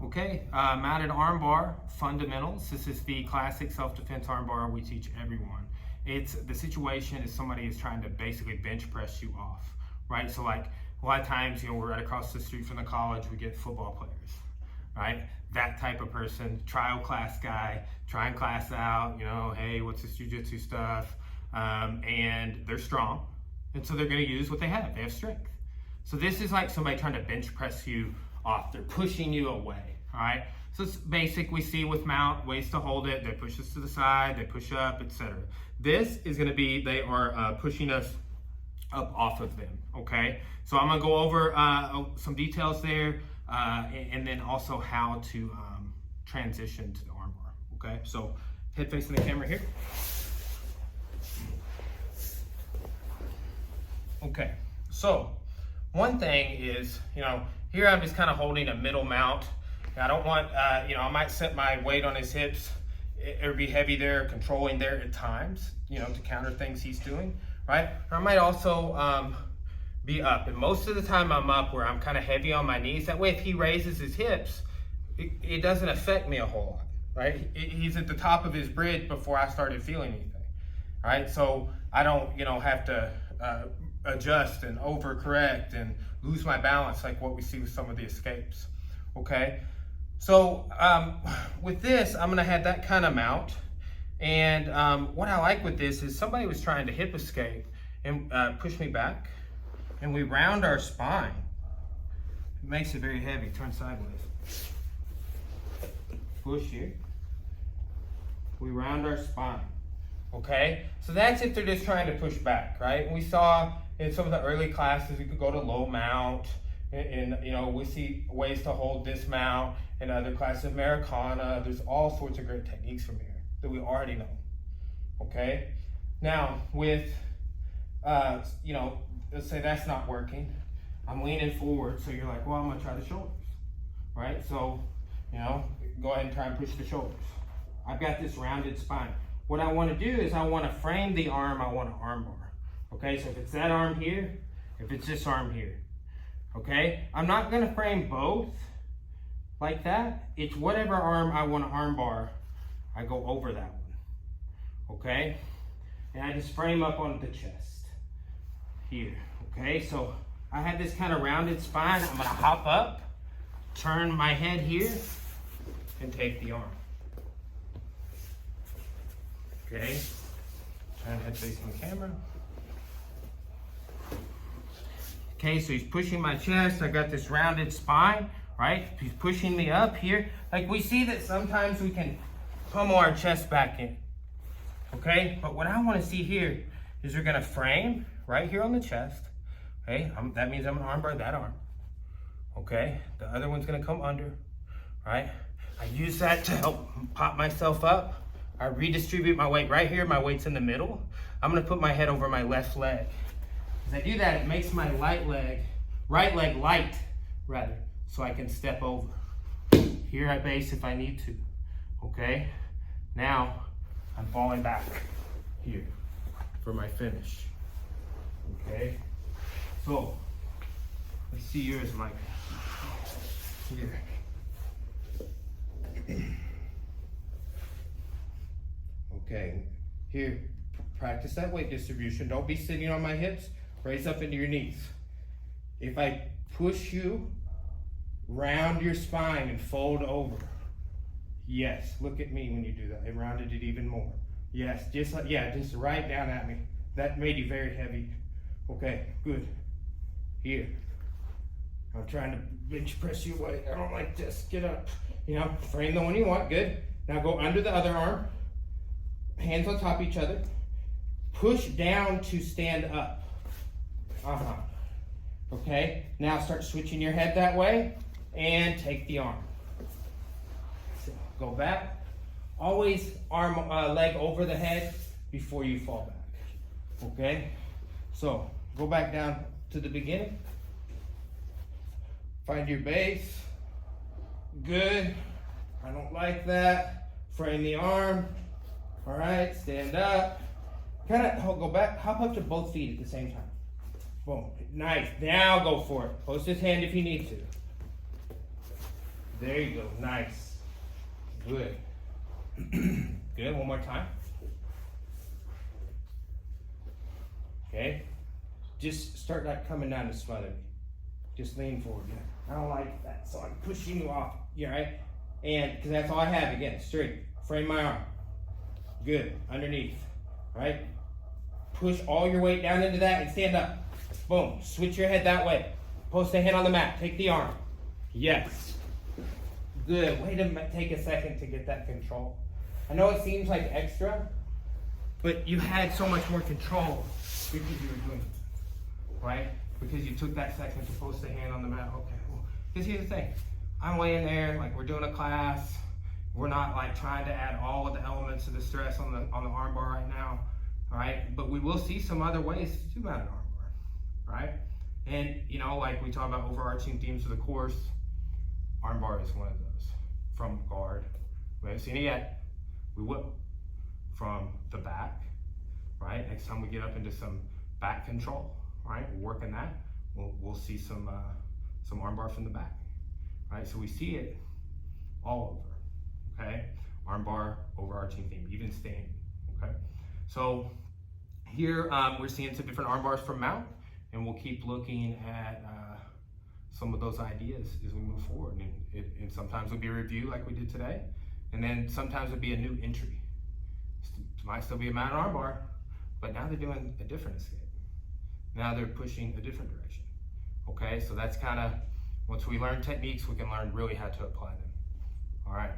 Okay, mounted armbar fundamentals. This is the classic self-defense armbar we teach everyone. It's the situation is somebody is trying to basically bench press you off, right? So like a lot of times, we're right across the street from the college, we get football players, right? That type of person, trial class guy, trying class out, hey, what's this jiu-jitsu stuff? And they're strong. And so they're gonna use what they have strength. So this is like somebody trying to bench press you off. They're pushing you away, all right? So it's basic, we see with mount, ways to hold it, they push us to the side, they push up, etc. This is gonna be, they are pushing us up off of them, okay? So I'm gonna go over some details there, and then also how to transition to the armbar, okay? So head facing the camera here. Okay, so one thing is, here I'm just kind of holding a middle mount. I don't want, I might set my weight on his hips or be heavy there, controlling there at times, to counter things he's doing, right? Or I might also be up. And most of the time I'm up where I'm kind of heavy on my knees. That way, if he raises his hips, it doesn't affect me a whole lot, right? He's at the top of his bridge before I started feeling anything, right? So I don't, have to adjust and overcorrect and lose my balance like what we see with some of the escapes, okay? So with this, I'm gonna have that kind of mount. And what I like with this is somebody was trying to hip escape and push me back, and we round our spine. It makes it very heavy, turn sideways. Push here. We round our spine, okay? So that's if they're just trying to push back, right? And we saw in some of the early classes, we could go to low mount, and we see ways to hold this mount in other classes of Americana. There's all sorts of great techniques from here that we already know, okay? Now with, let's say that's not working. I'm leaning forward, so you're like, well, I'm gonna try the shoulders, right? So, go ahead and try and push the shoulders. I've got this rounded spine. What I wanna do is I wanna frame the arm, I want an arm bar. Okay, so if it's that arm here, if it's this arm here, okay? I'm not gonna frame both like that. It's whatever arm I want to arm bar, I go over that one, okay? And I just frame up on the chest here, okay? So I have this kind of rounded spine. I'm gonna hop up, turn my head here, and take the arm. Okay, turn head facing the camera. Okay, so he's pushing my chest. I got this rounded spine, right? He's pushing me up here. Like we see that sometimes we can pummel our chest back in, okay? But what I wanna see here is we're gonna frame right here on the chest, okay? That means I'm gonna armbar that arm, okay? The other one's gonna come under, right? I use that to help pop myself up. I redistribute my weight right here. My weight's in the middle. I'm gonna put my head over my left leg. As I do that, it makes my right leg light, rather, so I can step over. Here I base if I need to, okay? Now, I'm falling back here for my finish, okay? So, let's see yours, Mike. Here. Okay, here, practice that weight distribution. Don't be sitting on my hips. Raise up into your knees. If I push you, round your spine and fold over. Yes, look at me when you do that. I rounded it even more. Yes, just right down at me. That made you very heavy. Okay, good. Here. I'm trying to bench press you away. I don't like this. Get up. Frame the one you want. Good. Now go under the other arm. Hands on top of each other. Push down to stand up. Okay, now start switching your head that way and take the arm. So go back. Always leg over the head before you fall back. Okay, so go back down to the beginning. Find your base. Good. I don't like that. Frame the arm. All right, stand up. Kind of go back, hop up to both feet at the same time. Boom, nice, now go for it. Post his hand if you need to. There you go, nice. Good. Good, one more time. Okay, just start like coming down to smother me. Just lean forward. I don't like that, so I'm pushing you off. You all right? And because that's all I have. Again, straight. Frame my arm. Good. Underneath. All right? Push all your weight down into that and stand up. Boom. Switch your head that way. Post a hand on the mat. Take the arm. Yes. Good. Wait a minute. Take a second to get that control. I know it seems like extra, but you had so much more control because you were doing it. Right? Because you took that second to post a hand on the mat. Okay. Well, because here's the thing. I'm laying there like we're doing a class. We're not like trying to add all of the elements of the stress on the arm bar right now. All right, but we will see some other ways to do that in arm bar, right? And you know, like we talk about overarching themes of the course, arm bar is one of those. From guard, we haven't seen it yet. We will. From the back, right? Next time we get up into some back control, right? We're working that. We'll see some arm bar from the back, right? So we see it all over, okay? Arm bar, overarching theme, even standing, okay? So here we're seeing some different arm bars from mount, and we'll keep looking at some of those ideas as we move forward. And sometimes it'll be a review like we did today, and then sometimes it'll be a new entry. It might still be a mounted arm bar, but now they're doing a different escape. Now they're pushing a different direction, okay? So that's kind of, once we learn techniques, we can learn really how to apply them. All right.